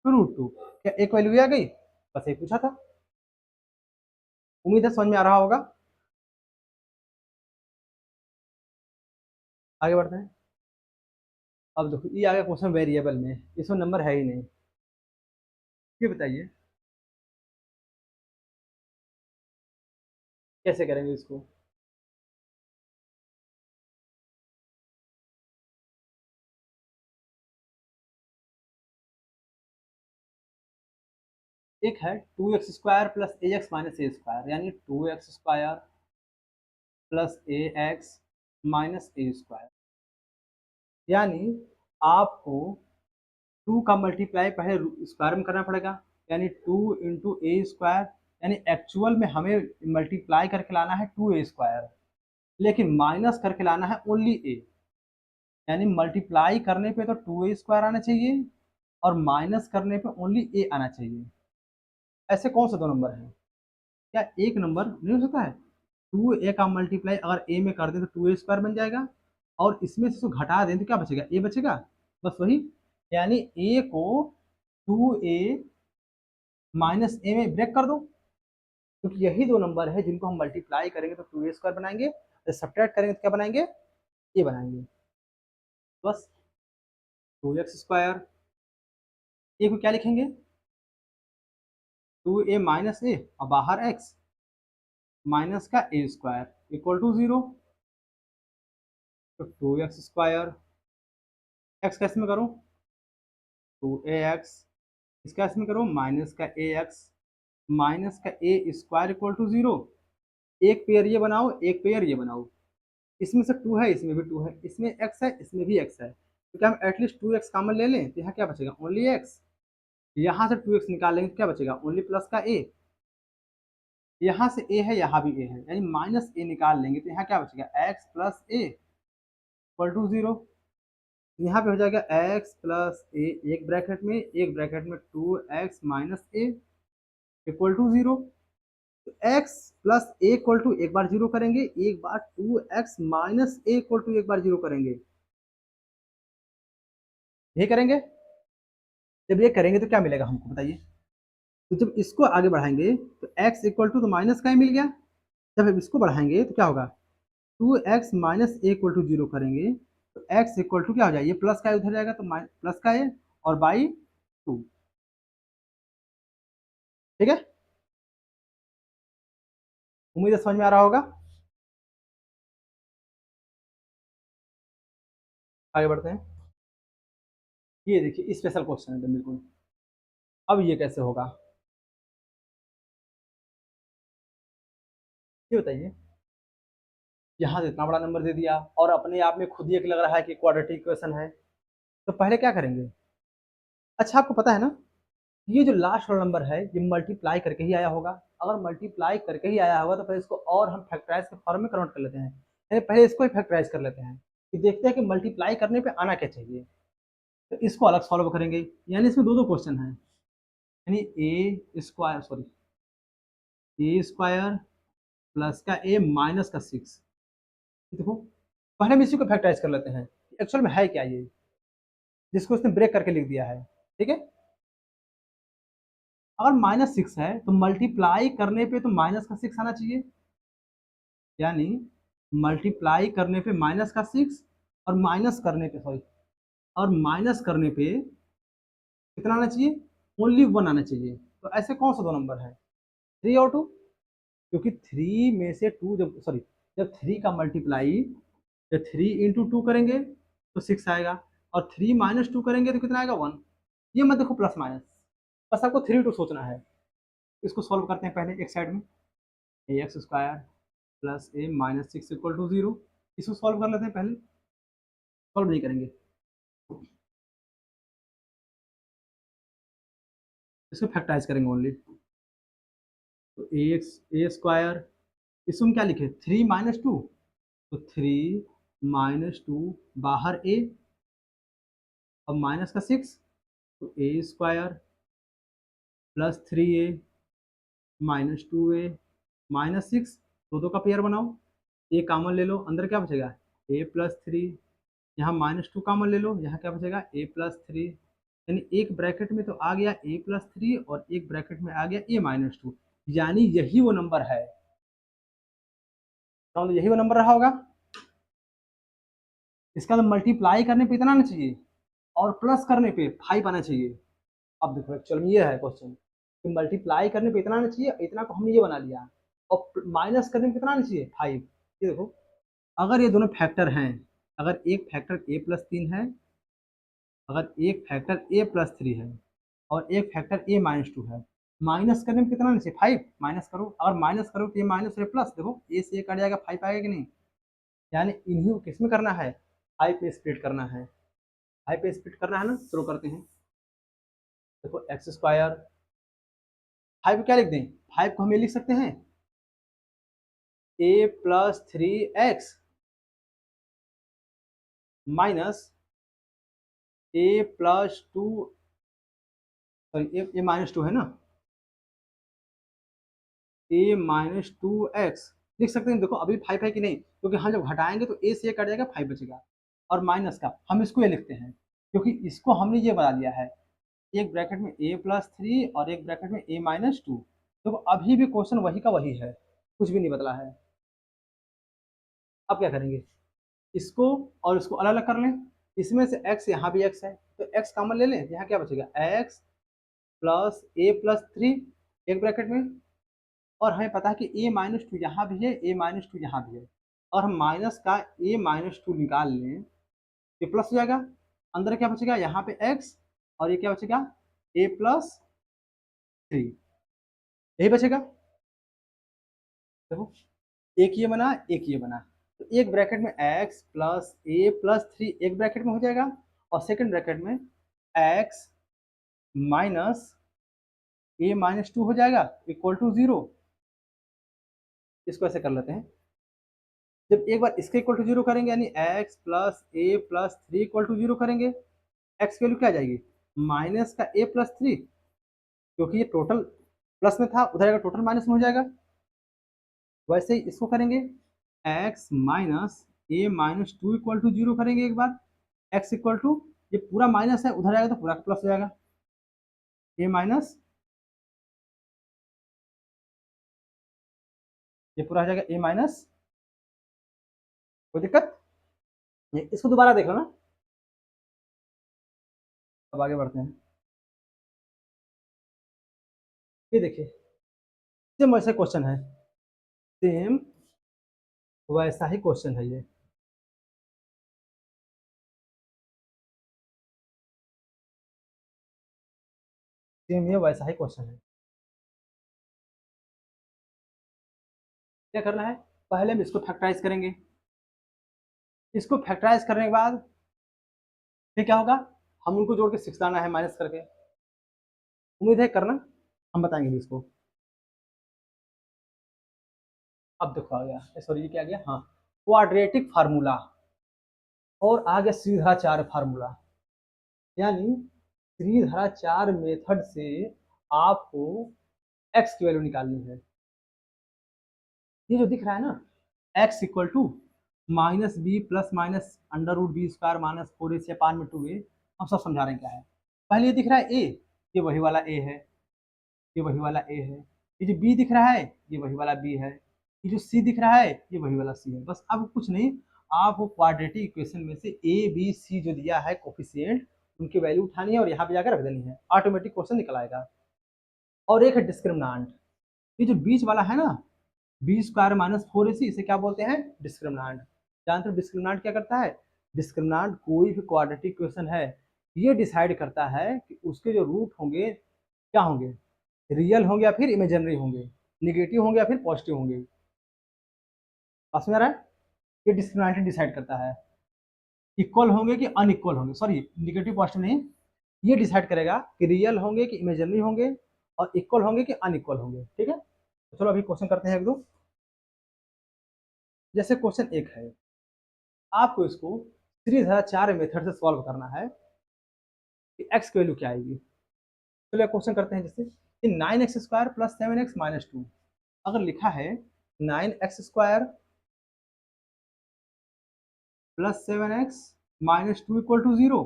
√2, क्या एक वैल्यू आ गई। बस ये पूछा था। उम्मीद है समझ में आ रहा होगा। आगे बढ़ते हैं। अब देखो ये आ गया क्वेश्चन वेरिएबल में, इसमें नंबर है ही नहीं। ये बताइए कैसे करेंगे इसको। एक है 2x² plus ax minus a square, यानी 2x² प्लस ax माइनस ए स्क्वायर, यानी आपको 2 का मल्टीप्लाई पहले स्क्वायर में करना पड़ेगा, यानी 2 इंटू ए स्क्वायर, यानी एक्चुअल में हमें मल्टीप्लाई करके लाना है 2 ए स्क्वायर, लेकिन माइनस करके लाना है ओनली ए, यानी मल्टीप्लाई करने पे तो 2 ए स्क्वायर आना चाहिए और माइनस करने पे ओनली ए आना चाहिए। ऐसे कौन से दो नंबर हैं? क्या एक नंबर नहीं हो सकता है? 2 ए का मल्टीप्लाई अगर ए में कर दें तो 2 ए स्क्वायर बन जाएगा, और इसमें से इसको घटा दें तो क्या बचेगा? ए बचेगा, बस वही। यानी ए को 2 ए माइनस ए में ब्रेक कर दो, क्योंकि यही दो नंबर है जिनको हम मल्टीप्लाई करेंगे तो 2 ए स्क्वायर बनाएंगे, सब्ट्रैक्ट करेंगे तो क्या बनाएंगे? ए बनाएंगे, बस। 2 एक्स स्क्वायर, ए को क्या लिखेंगे? 2 ए माइनस ए और बाहर एक्स, माइनस का ए स्क्वायर इक्वल टू 0। तो 2 एक्स स्क्वायर, एक्स कैसे में करूँ? 2 ए एक्स, इसका इसमें करो माइनस का ए एक्स, माइनस का ए स्क्वायर इक्वल टू 0। एक पेयर ये बनाओ, एक पेयर ये बनाओ, इसमें से 2 है, इसमें भी 2 है, इसमें x है, इसमें भी x है, तो क्या हम एटलीस्ट 2x कॉमन ले लें? तो यहाँ क्या बचेगा? Only x। यहाँ से 2x निकाल लेंगे तो क्या बचेगा? ओनली प्लस का a। यहाँ से a है, यहाँ भी a है, यानी माइनस a निकाल लेंगे तो यहाँ क्या बचेगा? x plus a equal to 0। यहाँ पे हो जाएगा x प्लस a, एक ब्रैकेट में 2x minus a equal to 0। तो x plus a equal to एक बार 0 करेंगे, एक बार 2x minus a equal to एक बार 0 करेंगे, ये करेंगे। जब ये करेंगे तो क्या मिलेगा हमको बताइए? तो जब इसको आगे बढ़ाएंगे तो x इक्वल टू तो माइनस का ही मिल गया, जब हम इसको बढ़ाएंगे तो क्या होगा? 2x minus a equal to 0 करेंगे तो x इक्वल टू क्या हो जाएगा? ये प्लस का उधर जाएगा तो प्लस का है और बाई 2, ठीक है। उम्मीद है समझ में आ रहा होगा। आगे बढ़ते हैं। ये देखिए स्पेशल क्वेश्चन है बिल्कुल। अब ये कैसे होगा ये बताइए। यहाँ से इतना बड़ा नंबर दे दिया और अपने आप में खुद ही एक लग रहा है कि क्वाड्रेटिक इक्वेशन है, तो पहले क्या करेंगे? अच्छा आपको पता है ना, ये जो लास्ट वाला नंबर है ये मल्टीप्लाई करके ही आया होगा। अगर मल्टीप्लाई करके ही आया होगा तो फिर इसको और हम फैक्टराइज के फॉर्म में कन्वर्ट कर लेते हैं, यानी पहले इसको ही फैक्टराइज कर लेते हैं कि देखते हैं कि मल्टीप्लाई करने पे आना क्या चाहिए। तो इसको अलग सॉल्व करेंगे, यानी इसमें दो दो क्वेश्चन हैं, यानी ए स्क्वायर सॉरी ए स्क्वायर प्लस का ए माइनस का 6। देखो पहले हम इसी को फैक्टराइज कर लेते हैं एक्चुअल में है क्या ये, जिसको उसने ब्रेक करके लिख दिया है, ठीक है। अगर -6 है तो मल्टीप्लाई करने पे तो माइनस का 6 आना चाहिए, यानी मल्टीप्लाई करने पे माइनस का 6 और माइनस करने पे सॉरी और माइनस करने पे कितना आना चाहिए? ओनली 1 आना चाहिए। तो ऐसे कौन सा दो नंबर है? 3 और 2, क्योंकि 3 में से 2 जब सॉरी जब 3 का मल्टीप्लाई जब 3 इंटू 2 करेंगे तो 6 आएगा, और 3 माइनस 2 करेंगे तो कितना आएगा? 1। ये मत देखो प्लस माइनस, बस आपको 3 टू सोचना है। इसको सॉल्व करते हैं पहले एक साइड में, a x square plus a minus 6 equal to 0। इसको सॉल्व कर लेते हैं पहले, सॉल्व नहीं करेंगे, इसको फैक्टराइज करेंगे ओनली। तो ए एक्स ए स्क्वायर, इसमें क्या लिखे? 3 माइनस 2, तो 3 माइनस 2 बाहर ए और माइनस का 6, तो ए स्क्वायर प्लस 3 ए माइनस 2 ए माइनस 6, दो दो का पेयर बनाओ, ए कॉमन ले लो, अंदर क्या बचेगा? ए प्लस 3, यहाँ -2 कॉमन ले लो, यहाँ क्या बचेगा? ए प्लस 3, यानी एक ब्रैकेट में तो आ गया ए प्लस 3 और एक ब्रैकेट में आ गया ए -2, यानी यही वो नंबर है। तो यही वो नंबर रहा होगा। इसका तो मल्टीप्लाई करने पे इतना आना चाहिए और प्लस करने पे 5 आना चाहिए। अब देखो एक्चुअल में ये है क्वेश्चन कि मल्टीप्लाई करने पे इतना आना चाहिए, इतना को हमने ये बना लिया, और माइनस करने पे कितना आना चाहिए? 5। ये देखो अगर ये दोनों फैक्टर हैं, अगर एक फैक्टर ए प्लस 3 है, अगर एक फैक्टर ए प्लस 3 है और एक फैक्टर ए -2 है, माइनस करने में कितना आना चाहिए? 5। माइनस करो, अगर माइनस करो तो ये माइनस और प्लस, देखो ए से 1 कट जाएगा, 5 आएगा कि नहीं? यानी इन्हीं को किस में करना है, फाइव पे स्प्लिट करना है, फाइव पे स्प्लिट करना है ना। शुरू करते हैं। देखो एक्स स्क्वायर, फाइव क्या लिख दें, फाइव को हम ये लिख सकते हैं ए plus three x minus A plus two, sorry A minus to है ना, ए माइनस टू एक्स लिख सकते हैं। देखो अभी फाइव है कि नहीं, क्योंकि हम जब घटाएंगे तो ए से ये कट जाएगा, फाइव बचेगा, और माइनस का हम इसको ये लिखते हैं, क्योंकि इसको हमने ये बना लिया है, एक ब्रैकेट में ए प्लस थ्री और एक ब्रैकेट में ए माइनस टू। देखो अभी भी क्वेश्चन वही का वही है, कुछ भी नहीं बदला है। अब क्या करेंगे, इसको और इसको अलग अलग कर लें। इसमें से x, यहाँ भी x है तो x कॉमन ले लें, यहाँ क्या बचेगा x plus a plus three एक ब्रैकेट में, और हमें पता है कि ए माइनस टू यहाँ भी है, ए माइनस टू यहाँ भी है, और हम माइनस का ए माइनस टू निकाल लें, ये प्लस हो जाएगा। अंदर क्या बचेगा, यहाँ पे x, और ये क्या बचेगा ए प्लस थ्री, यही बचेगा। देखो एक ये बना, एक ये बना, तो एक ब्रैकेट में x plus a plus three एक ब्रैकेट में हो जाएगा, और सेकंड ब्रैकेट में x minus a minus to हो जाएगा इक्वल टू जीरो। इसको ऐसे कर लेते हैं, जब एक बार इसके इक्वल टू जीरो करेंगे यानी x plus a plus three equal to zero करेंगे, x की वैल्यू क्या आ जाएगी माइनस का ए प्लस थ्री, क्योंकि ये टोटल प्लस में था, उधर जाएगा टोटल माइनस में हो जाएगा। वैसे ही इसको करेंगे x minus a minus two equal to zero करेंगे एक बार, x इक्वल टू, ये पूरा माइनस है उधर जाएगा तो पूरा प्लस हो जाएगा, ए माइनस, ये पूरा हो जाएगा ए माइनस, कोई दिक्कत ये, इसको दोबारा देख लो ना। अब आगे बढ़ते हैं, ये देखिए सेम वैसा क्वेश्चन है, सेम वैसा ही क्वेश्चन है ये। सेम ये वैसा ही क्वेश्चन है। क्या करना है, पहले हम इसको फैक्टराइज करेंगे, इसको फैक्टराइज करने के बाद फिर क्या होगा, हम उनको जोड़ के सिक्स लाना है माइनस करके, उम्मीद है करना, हम बताएंगे भी इसको। अब देखो आ गया, सॉरी ये क्या आ गया, हाँ क्वाड्रेटिक फार्मूला, और आ गया श्रीधराचार्य फार्मूला, यानी श्रीधराचार्य मेथड से आपको एक्स की वैल्यू निकालनी है। ये जो दिख रहा है ना, x equal to minus b plus minus under root b square minus four a से पान में टू ए, हम सब समझा रहे हैं क्या है। पहले ये दिख रहा है ए, ये वही वाला ए है, ये वही वाला ए है, ये जो बी दिख रहा है ये वही वाला बी है, ये जो सी दिख रहा है ये वही वाला सी है। बस अब कुछ नहीं, आपको क्वाड्रेटिक इक्वेशन में से ए बी सी जो दिया है कोफिशिएंट, उनकी वैल्यू उठानी है और यहाँ पे जाकर रख देनी है, ऑटोमेटिक क्वेश्चन निकल आएगा। और एक है डिस्क्रिमिनांट, ये जो बीच वाला है ना, B square minus four a सी, इसे क्या बोलते हैं डिस्क्रिमिनांट। जानते हो डिस्क्रिमिनांट क्या करता है, डिस्क्रिमिनांट कोई भी क्वाड्रेटिक इक्वेशन है, ये डिसाइड करता है कि उसके जो रूट होंगे क्या होंगे, रियल होंगे या फिर इमेजिनरी होंगे, निगेटिव होंगे या फिर पॉजिटिव होंगे। समझ में आ रहा है, ये डिस्क्रिमिनेंट डिसाइड करता है, इक्वल होंगे कि अनइक्वल होंगे, सॉरी निगेटिव पॉजिटिव नहीं, ये डिसाइड करेगा कि रियल होंगे कि इमेजिनरी होंगे, और इक्वल होंगे कि अनइक्वल होंगे। ठीक है, तो चलो अभी क्वेश्चन करते हैं एक दो। जैसे क्वेश्चन एक है, आपको इसको श्रीधराचार्य मेथड से सॉल्व करना है कि एक्स की वैल्यू क्या आएगी। चलिए क्वेश्चन करते हैं, जैसे कि nine x square plus seven x minus two, अगर लिखा है nine x square plus seven x minus two equal to zero,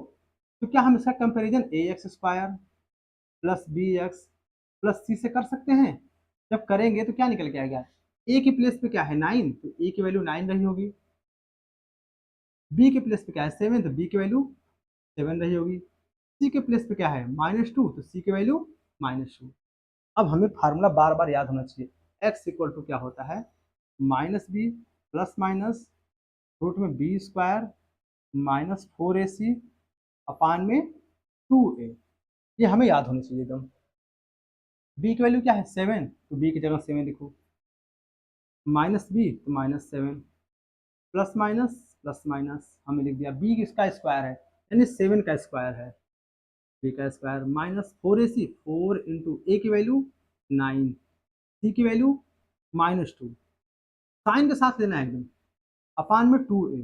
तो क्या हम इसका comparison a x square plus b x plus c से कर सकते हैं। जब करेंगे तो क्या निकल के आएगा, ए की प्लेस पे क्या है नाइन, तो ए की वैल्यू नाइन रही होगी, बी के प्लेस पे क्या है सेवन, तो बी की वैल्यू सेवन रही होगी, सी के प्लेस पे क्या है माइनस टू, तो सी की वैल्यू माइनस टू। अब हमें फार्मूला बार बार याद होना चाहिए, एक्स इक्वल टू क्या होता है minus b plus minus root में b square minus four a c upon में टू ए, ये हमें याद होनी चाहिए एकदम। बी की वैल्यू क्या है सेवन, तो बी की जगह सेवन लिखो, माइनस बी तो माइनस सेवन, प्लस माइनस हमने लिख दिया, बी किसका स्क्वायर है यानी 7 का स्क्वायर है, बी का स्क्वायर माइनस 4ac, 4 इंटू ए की वैल्यू 9, सी की वैल्यू -2, साइन के साथ लेना है एकदम, अपान में 2a,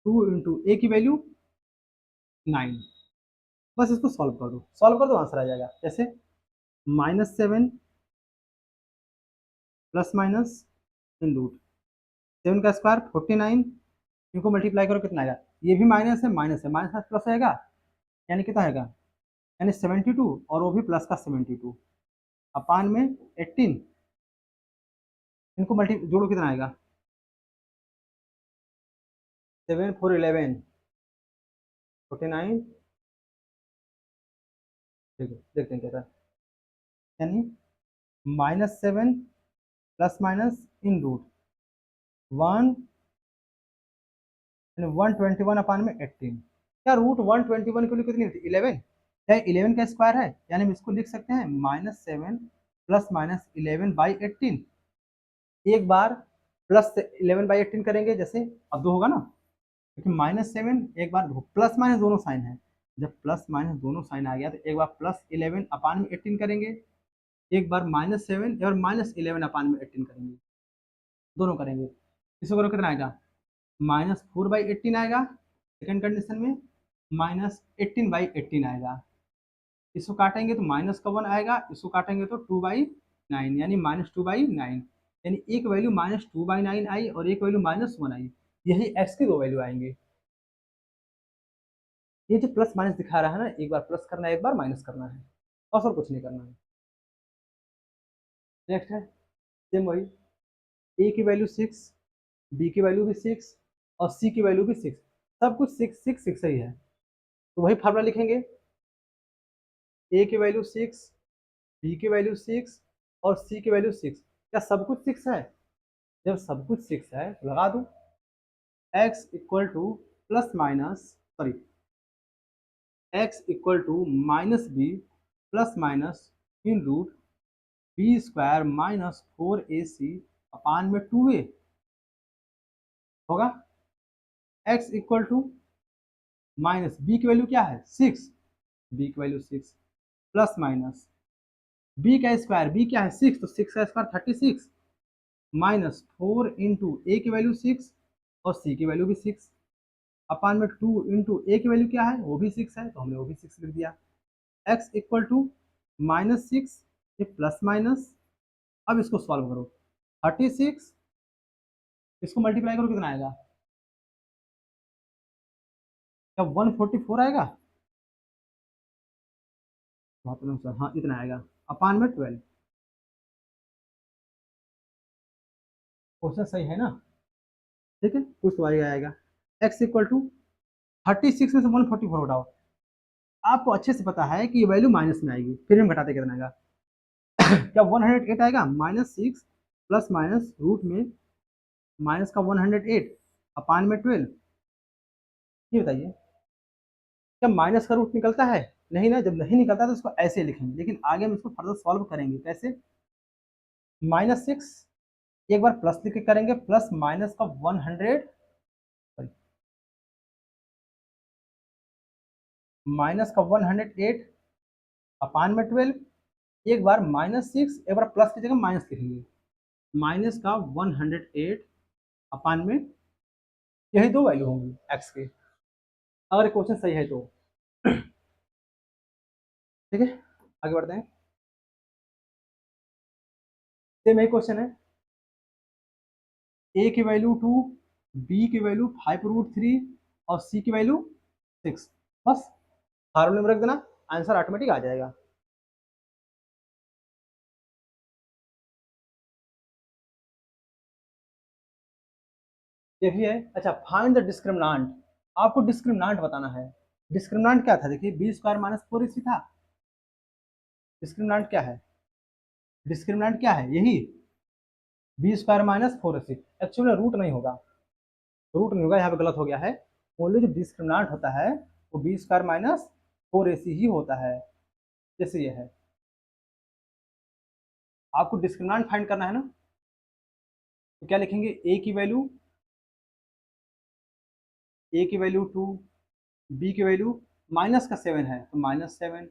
2 इंटू ए की वैल्यू 9। बस इसको सॉल्व कर दो आंसर आ जाएगा। कैसे? -7 प्लस माइनस इन रूट 7 का स्क्वायर 49, इनको मल्टीप्लाई करो कितना आएगा, ये भी माइनस है माइनस प्लस आएगा यानी कितना आएगा, यानी 72, और वो भी प्लस का 72 अपान में 18, इनको मल्टी जोड़ो कितना आएगा, 7 4 11 49, देखो देखते हैं क्या था, यानी -7 प्लस माइनस इन रूट 1 यानी 121 अपान में 18, क्या रूट 121 के लिए कितनी होती है 11, क्या 11 का स्क्वायर है, यानी हम इसको लिख सकते हैं -7 प्लस माइनस 11 बाई 18, एक बार प्लस 11/18 करेंगे जैसे, अब दो होगा ना, क्योंकि -7 एक बार प्लस माइनस दोनों साइन है, जब प्लस माइनस दोनों साइन आ गया तो एक बार +11 अपान में 18 करेंगे, एक बार -7 और -11 अपान में 18 करेंगे, दोनों करेंगे, इसको करो कितना आएगा, -4/18 आएगा, सेकेंड कंडीशन में -18/18 आएगा, इसको काटेंगे तो माइनस का 1 आएगा, इसको काटेंगे तो 2/9 यानी -2/9, यानी एक वैल्यू -2/9 आई और एक वैल्यू -1 आई, यही x की दो वैल्यू आएंगे। ये जो प्लस माइनस दिखा रहा है ना, एक बार प्लस करना है एक बार माइनस करना है, बस और कुछ नहीं करना है। नेक्स्ट है सेम वही, ए की वैल्यू 6, बी की वैल्यू भी 6 और सी की वैल्यू भी 6, सब कुछ 6 6 6 ही है, तो वही फार्मूला लिखेंगे, ए की वैल्यू 6, बी की वैल्यू 6 और सी की वैल्यू 6, क्या सब कुछ 6 है, जब सब कुछ 6 है तो लगा दूं x equal to plus minus sorry x equal to -b plus minus in root b square -4ac upon में 2a होगा, x equal to minus b की वैल्यू क्या है 6, b की वैल्यू 6 प्लस माइनस b का स्क्वायर, b क्या है 6, तो 6 का स्क्वायर 36 -4 इंटू ए की वैल्यू 6 और सी की वैल्यू भी 6 अपान में 2 इंटू ए की वैल्यू क्या है वो भी 6 है, तो हमने वो भी 6 लिख दिया, x इक्वल टू -6, ये प्लस माइनस, अब इसको सॉल्व करो 36, इसको मल्टीप्लाई करो कितना आएगा, क्या 144 आएगा, हाँ इतना आएगा अपान में 12, क्वेश्चन सही है ना, ठीक है कुछ तो आएगा, x इक्वल टू 36 में से 144 हटाओ, आपको अच्छे से पता है कि ये वैल्यू माइनस में आएगी, फिर हम घटाते कितना आएगा क्या 108 आएगा, -6 प्लस माइनस रूट में माइनस का 108 अपान में 12, ये बताइए क्या माइनस का रूट निकलता है, नहीं ना, जब नहीं निकलता तो इसको ऐसे लिखेंगे, लेकिन आगे हम इसको फर्दर सॉल्व करेंगे कैसे, -6 एक बार प्लस लिख के करेंगे, प्लस माइनस का 100 सॉरी माइनस का 108 अपान में 12, एक बार -6 एक बार प्लस की जगह माइनस लिखेंगे, माइनस का 108 अपान में, यही दो वैल्यू होंगी एक्स के, अगर क्वेश्चन सही है तो ठीक है, आगे बढ़ते हैं, सेम यही क्वेश्चन है, ए की वैल्यू 2, बी की वैल्यू 5√3 और सी की वैल्यू 6, बस फार्मूले में रख देना, आंसर ऑटोमेटिक आ जाएगा। ये भी है, अच्छा फाइंड द डिस्क्रिमिनांट, आपको डिस्क्रिमिनांट बताना है, डिस्क्रिमिनांट क्या था, देखिए बी स्क्वायर -4ac था, डिस्क्रिमिनांट क्या है, डिस्क्रिमिनांट क्या है यही B square -4ac, actually root नहीं होगा, रूट नहीं होगा, यहाँ पे गलत हो गया है, ओनली जो डिस्क्रिमिनांट होता है वो बी स्क्वायर -4ac ही होता है, जैसे ये है, आपको डिस्क्रिमिनांट फाइंड करना है ना, तो क्या लिखेंगे, ए की वैल्यू ए की वैल्यू 2, बी की वैल्यू माइनस का 7 है तो -7,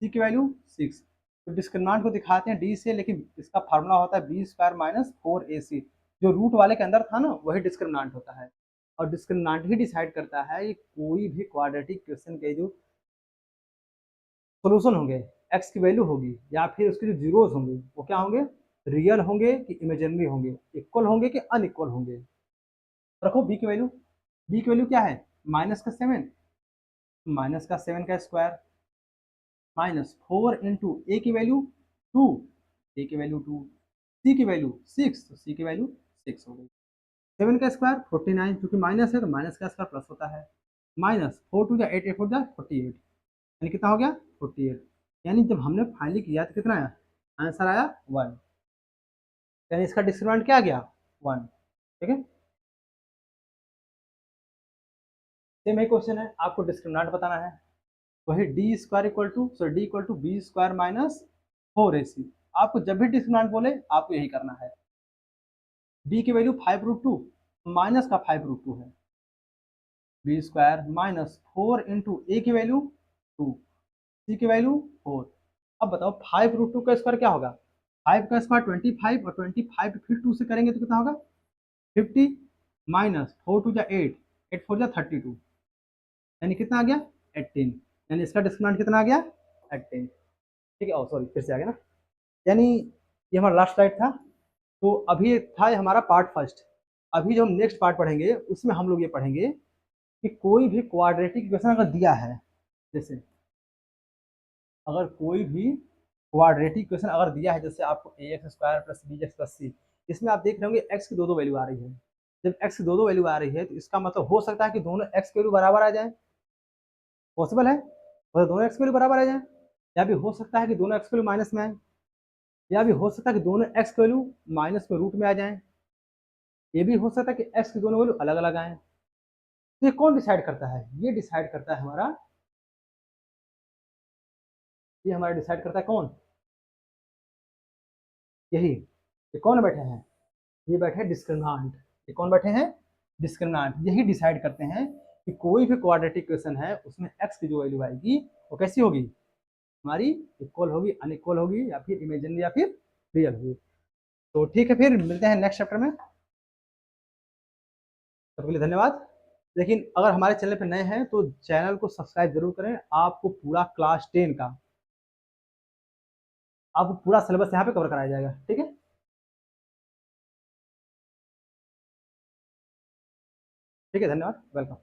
सी की वैल्यू 6। तो डिस्क्रिमिनेंट को दिखाते हैं डी से, लेकिन इसका फार्मूला होता है बी स्क्वायर माइनस 4ac। जो रूट वाले के अंदर था ना वही डिस्क्रिमिनेंट होता है, और डिस्क्रिमिनेंट ही डिसाइड करता है कि कोई भी क्वाड्रेटिक क्वेश्चन के जो सोल्यूशन होंगे, एक्स की वैल्यू होगी या फिर उसके जो जीरोज होंगे वो क्या होंगे, रियल होंगे कि इमेजिनरी होंगे, इक्वल होंगे कि अनइक्वल होंगे। रखो बी की वैल्यू, बी की वैल्यू क्या है, -7, -7 का स्क्वायर -4 इंटू ए की वैल्यू 2, ए की वैल्यू 2, सी की वैल्यू 6, तो सी की वैल्यू 6 हो गई। 7 का स्क्वायर 49, क्योंकि माइनस है तो माइनस का स्क्वायर प्लस होता है, -4 टू जा 8, 8 4 जा 48, यानी कितना हो गया 48। यानी जब हमने फाइनली किया तो कितना आया, आंसर आया 1, यानी इसका डिस्क्रिमिनेंट क्या आ गया 1। ठीक है, सेम ही क्वेश्चन है, आपको डिस्क्रिमिनेंट बताना है। वही D square equal to sorry D equal to b square minus 4ac। आपको जब भी डिस्क्रिमिनेंट बोले आपको यही करना है। बी की वैल्यू 5√2, माइनस का 5√2 है, बी स्क्वायर -4 इंटू ए की वैल्यू 2, सी की वैल्यू 4। अब बताओ 5√2 का स्क्वायर क्या होगा, 5 का स्क्वायर 25, और 25 फिर 2 से करेंगे तो कितना होगा 50, -4 टू जा 8, 8 4 जा 32, यानी कितना आ गया 18, यानी इसका डिस्क्रिमिनेंट कितना आ गया 18। ठीक है, सॉरी फिर से आ गया ना। यानी ये हमारा लास्ट स्लाइड था। तो अभी था ये हमारा पार्ट फर्स्ट। अभी जो हम नेक्स्ट पार्ट पढ़ेंगे उसमें हम लोग ये पढ़ेंगे कि कोई भी क्वाड्रेटिक इक्वेशन अगर दिया है, जैसे अगर कोई भी क्वाड्रेटिक इक्वेशन अगर दिया है, जैसे आपको ax square plus bx plus c, इसमें आप देख रहे होंगे x की दो दो वैल्यू आ रही है। जब x की दो दो वैल्यू आ रही है तो इसका मतलब हो सकता है कि दोनों x की वैल्यू बराबर आ जाए, पॉसिबल है, और दोनों x की वैल्यू बराबर आ जाए, या भी हो सकता है कि दोनों x की वैल्यू माइनस में आए, या भी हो सकता है कि दोनों x की वैल्यू माइनस में रूट में आ जाए, ये भी हो सकता है कि x की दोनों वैल्यू अलग अलग आए। तो ये कौन डिसाइड करता है, ये डिसाइड करता है हमारा, ये हमारा डिसाइड करता है कौन, यही, ये कौन बैठे हैं, ये बैठे डिस्क्रिमिनेंट। ये कौन बैठे हैं, डिस्क्रिमिनेंट। यही डिसाइड करते हैं कि कोई भी क्वाड्रेटिक इक्वेशन है उसमें x की जो वैल्यू आएगी वो कैसी होगी, हमारी इक्वल होगी, अनइक्वल होगी, या फिर इमेजिनरी या फिर रियल होगी। तो ठीक है, फिर मिलते हैं नेक्स्ट चैप्टर में। सबके लिए धन्यवाद। लेकिन अगर हमारे चैनल पर नए हैं तो चैनल को सब्सक्राइब जरूर करें। आपको पूरा क्लास 10 का आपको पूरा सिलेबस यहाँ पे कवर कराया जाएगा। ठीक है, ठीक है, धन्यवाद, वेलकम।